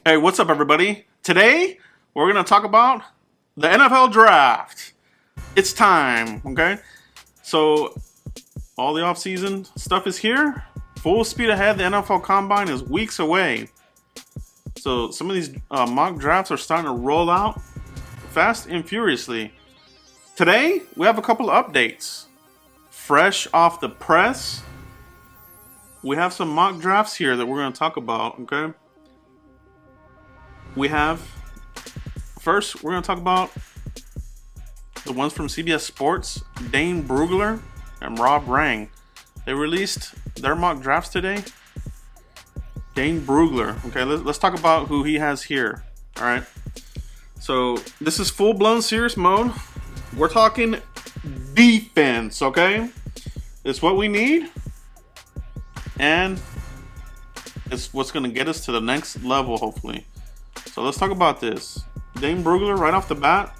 Hey, what's up, everybody? Today, we're going to talk about the NFL Draft. It's time, okay? So, all the offseason stuff is here. Full speed ahead. The NFL Combine is weeks away. So, some of these mock drafts are starting to roll out fast and furiously. Today, we have a couple of updates. Fresh off the press, we have some mock drafts here that we're going to talk about, okay? We have, first, we're going to talk about the ones from CBS Sports, Dane Brulger and Rob Rang. They released their mock drafts today. Dane Brulger. Okay, let's talk about who he has here. All right. So this is full-blown serious mode. We're talking defense, okay? It's what we need. And it's what's going to get us to the next level, hopefully. So let's talk about this. Dane Brugler, right off the bat,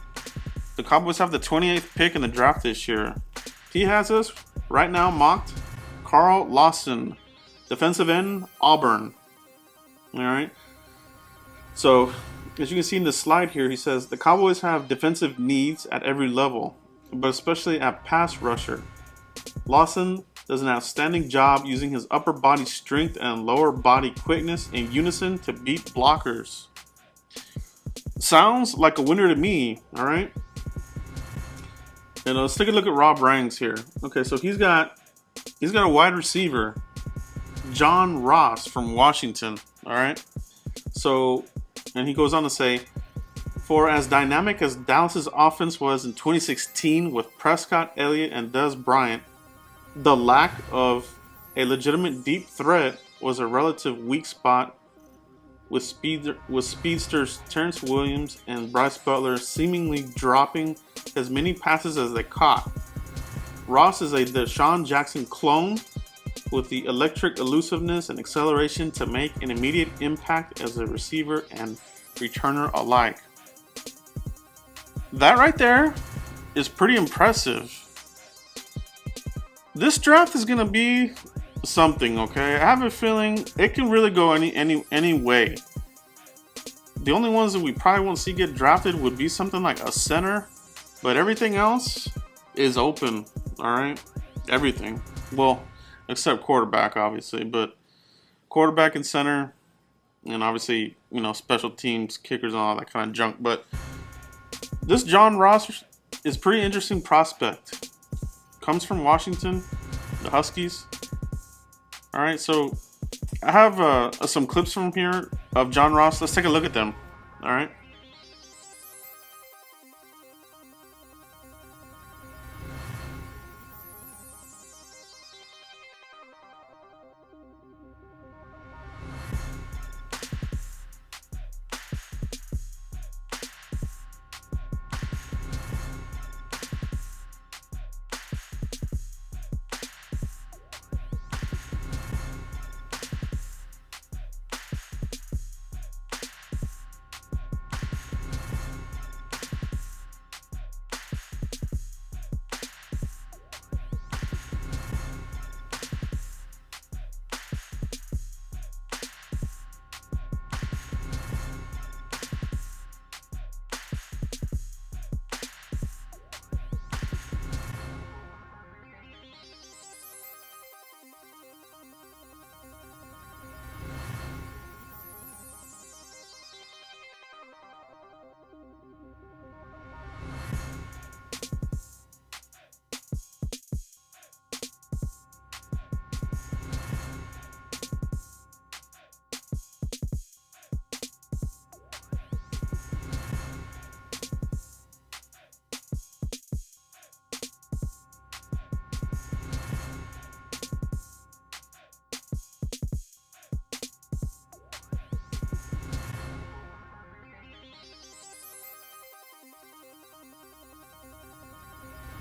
the Cowboys have the 28th pick in the draft this year. He has us right now mocked Carl Lawson, defensive end, Auburn. All right. So as you can see in the slide here, he says the Cowboys have defensive needs at every level, but especially at pass rusher. Lawson does an outstanding job using his upper body strength and lower body quickness in unison to beat blockers. Sounds like a winner to me, all right? And let's take a look at Rob Rang's here. Okay, so he's got a wide receiver, John Ross from Washington, all right? So, and he goes on to say, for as dynamic as Dallas's offense was in 2016 with Prescott, Elliott, and Dez Bryant, the lack of a legitimate deep threat was a relative weak spot with speedsters Terrence Williams and Bryce Butler seemingly dropping as many passes as they caught. Ross is a Deshaun Jackson clone with the electric elusiveness and acceleration to make an immediate impact as a receiver and returner alike. That right there is pretty impressive. This draft is going to be something, okay? I have a feeling it can really go any way. The only ones that we probably won't see get drafted would be something like a center, but everything else is open, all right? Everything. Well, except quarterback, obviously, but quarterback and center, and obviously, special teams, kickers, and all that kind of junk. But this John Ross is pretty interesting prospect. Comes from Washington, the Huskies. All right, so I have some clips from here of John Ross. Let's take a look at them. All right.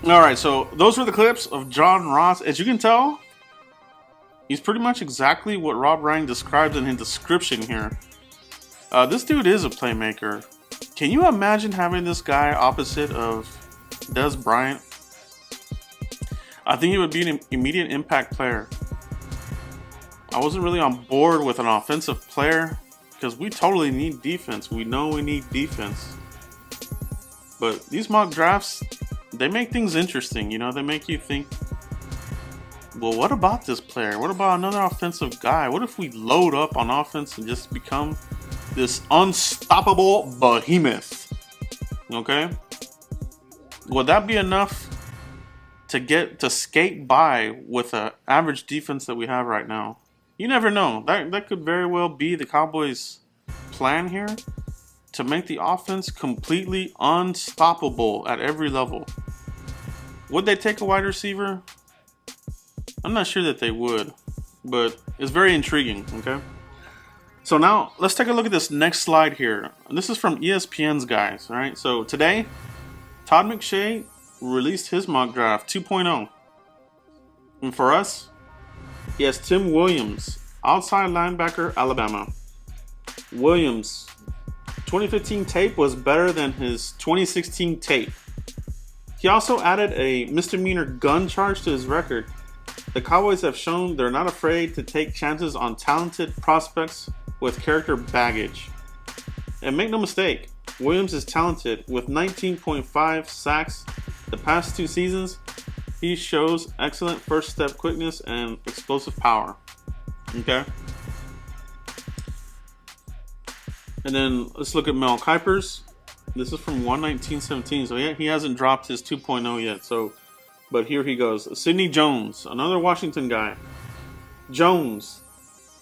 All right, so those were the clips of John Ross. As you can tell, he's pretty much exactly what Rob Rang described in his description here. This dude is a playmaker. Can you imagine having this guy opposite of Dez Bryant? I think he would be an immediate impact player. I wasn't really on board with an offensive player because we totally need defense. We know we need defense. But these mock drafts, they make things interesting. You know, they make you think, well, what about this player? What about another offensive guy? What if we load up on offense and just become this unstoppable behemoth? Okay? Would that be enough to skate by with an average defense that we have right now? You never know. That could very well be the Cowboys' plan here, to make the offense completely unstoppable at every level. Would they take a wide receiver? I'm not sure that they would, but it's very intriguing, okay? So now, let's take a look at this next slide here. This is from ESPN's guys, all right? So today, Todd McShay released his mock draft 2.0. And for us, he has Tim Williams, outside linebacker, Alabama. Williams, 2015 tape was better than his 2016 tape. He also added a misdemeanor gun charge to his record. The Cowboys have shown they're not afraid to take chances on talented prospects with character baggage. And make no mistake, Williams is talented. With 19.5 sacks the past 2 seasons, he shows excellent first step quickness and explosive power. Okay? And then let's look at Mel Kiper's. This is from 1/19/17, so he hasn't dropped his 2.0 yet. But here he goes. Sidney Jones, another Washington guy. Jones,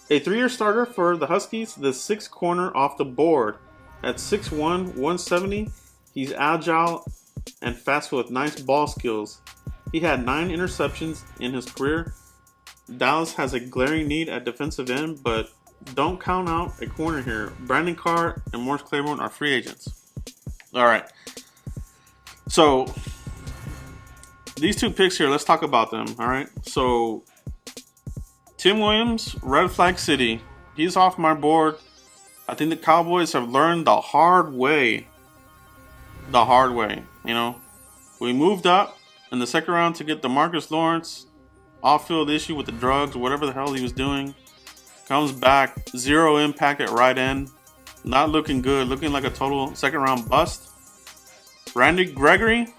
a 3-year starter for the Huskies, the 6th corner off the board. At 6'1", 170, he's agile and fast with nice ball skills. He had 9 interceptions in his career. Dallas has a glaring need at defensive end, but don't count out a corner here. Brandon Carr and Morris Claiborne are free agents. All right. So these 2 picks here, let's talk about them. All right. So Tim Williams, Red Flag City. He's off my board. I think the Cowboys have learned the hard way. The hard way. You know, we moved up in the 2nd round to get DeMarcus Lawrence. Off-field issue with the drugs, whatever the hell he was doing. Comes back, 0 impact at right end. Not looking good, looking like a total 2nd round bust. Randy Gregory.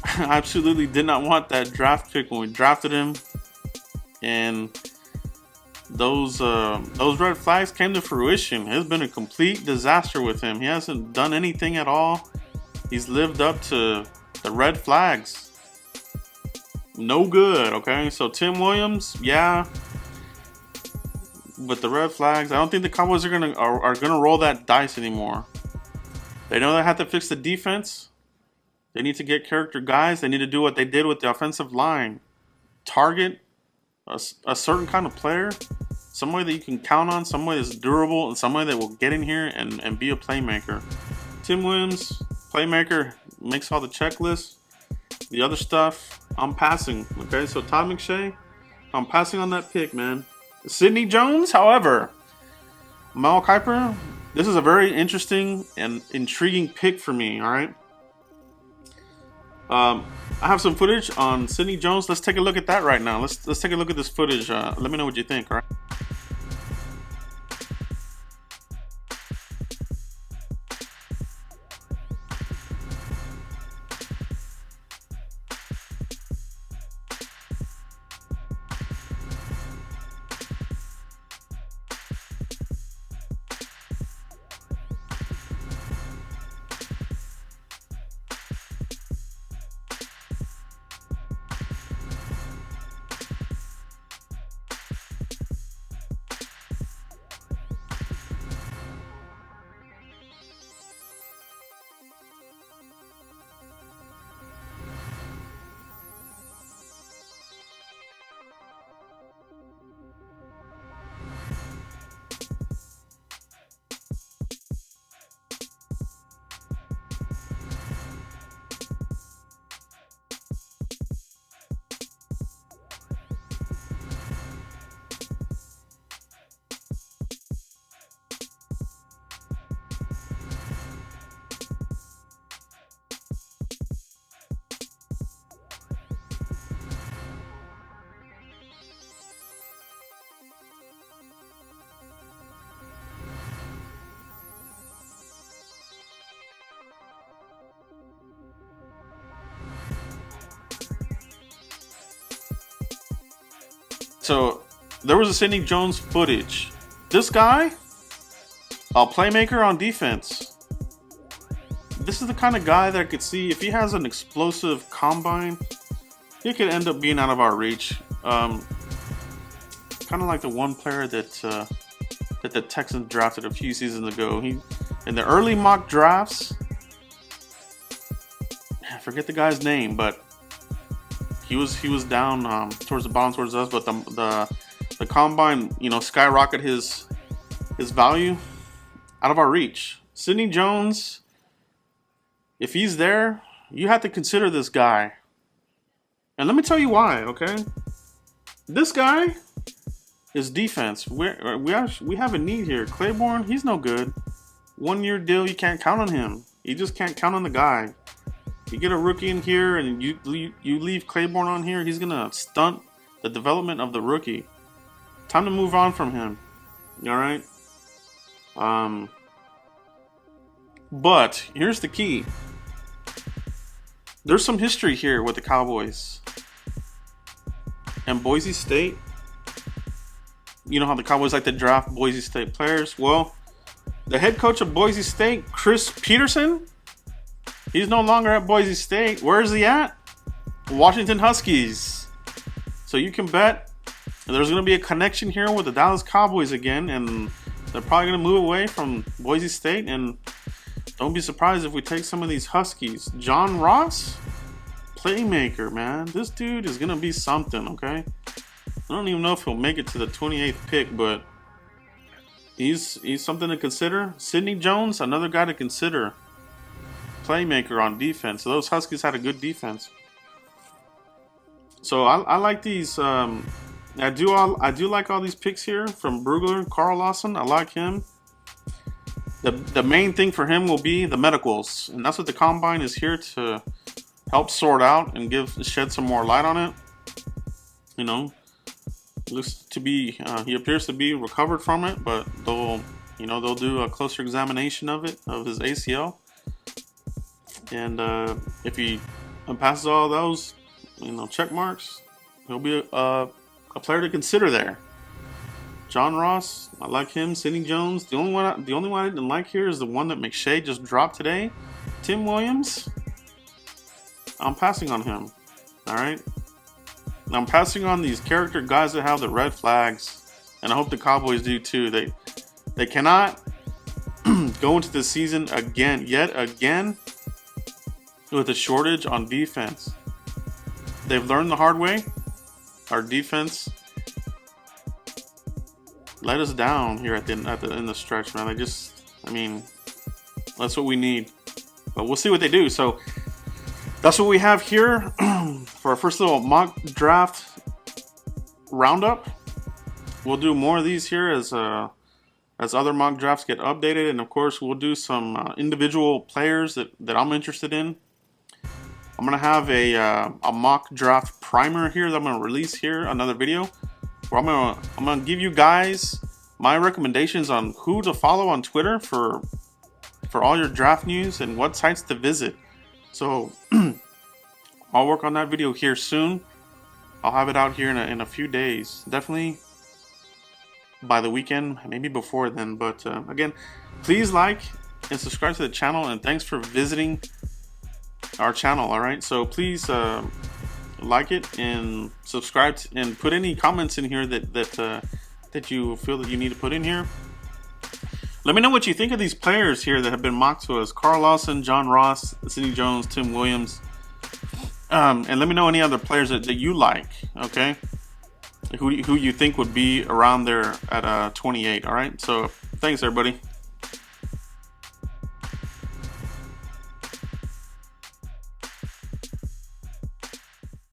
I absolutely did not want that draft pick when we drafted him. And those red flags came to fruition. It's been a complete disaster with him. He hasn't done anything at all. He's lived up to the red flags. No good, okay? So Tim Williams, yeah. With the red flags, I don't think the Cowboys are gonna roll that dice anymore. They know they have to fix the defense. They need to get character guys. They need to do what they did with the offensive line. Target a certain kind of player. Somebody that you can count on. Somebody that's durable. And somebody that will get in here and be a playmaker. Tim Williams, playmaker, makes all the checklists. The other stuff, I'm passing. Okay, so Todd McShay, I'm passing on that pick, man. Sidney Jones, however, Mel Kiper, this is a very interesting and intriguing pick for me, all right? I have some footage on Sidney Jones. Let's take a look at that right now. Let's take a look at this footage. Let me know what you think, all right? So there was a Sidney Jones footage. This guy, a playmaker on defense. This is the kind of guy that I could see if he has an explosive combine, he could end up being out of our reach. Kind of like the one player that that the Texans drafted a few seasons ago. He in the early mock drafts, I forget the guy's name, but he was down towards the bottom towards us. But the combine, you know, skyrocketed his value out of our reach. Sidney Jones, if he's there, you have to consider this guy. And let me tell you why, okay? This guy is defense. We have a need here. Claiborne, he's no good. 1 year deal, you can't count on him. You just can't count on the guy. You get a rookie in here and you leave Claiborne on here, he's gonna stunt the development of the rookie. Time to move on from him. All right. But here's the key. There's some history here with the Cowboys and Boise State. You know how the Cowboys like to draft Boise State players? Well, the head coach of Boise State, Chris Peterson, he's no longer at Boise State. Where is he at? Washington Huskies. So you can bet there's going to be a connection here with the Dallas Cowboys again, and they're probably going to move away from Boise State. And don't be surprised if we take some of these Huskies. John Ross, playmaker, man. This dude is going to be something, okay? I don't even know if he'll make it to the 28th pick, but he's something to consider. Sidney Jones, another guy to consider. Playmaker on defense. So those Huskies had a good defense. So I like these. I do like all these picks here from Brulger, Carl Lawson. I like him. The main thing for him will be the medicals, and that's what the combine is here to help sort out and shed some more light on it. You know, looks to be he appears to be recovered from it, but they'll do a closer examination of his ACL, and if he passes all those check marks, he'll be a player to consider there. John Ross, I like him. Sidney Jones. The only one I didn't like here is the one that McShay just dropped today. Tim Williams. I'm passing on him. All right. I'm passing on these character guys that have the red flags, and I hope the Cowboys do too. They cannot go into the season yet again with a shortage on defense. They've learned the hard way. Our defense let us down here in the stretch, man. That's what we need. But we'll see what they do. So that's what we have here for our first little mock draft roundup. We'll do more of these here as other mock drafts get updated, and of course we'll do some individual players that I'm interested in. I'm gonna have a mock draft primer here that I'm gonna release here, another video. Where I'm gonna give you guys my recommendations on who to follow on Twitter for all your draft news and what sites to visit. So I'll work on that video here soon. I'll have it out here in a few days, definitely by the weekend, maybe before then. But again, please like and subscribe to the channel, and thanks for visiting our channel. All right, so please like it and subscribe and put any comments in here that you feel that you need to put in here. Let me know what you think of these players here that have been mocked to us: Carl Lawson, John Ross, Sidney Jones, Tim Williams, and let me know any other players that you like. Okay, who you think would be around there at 28. All right, so thanks everybody.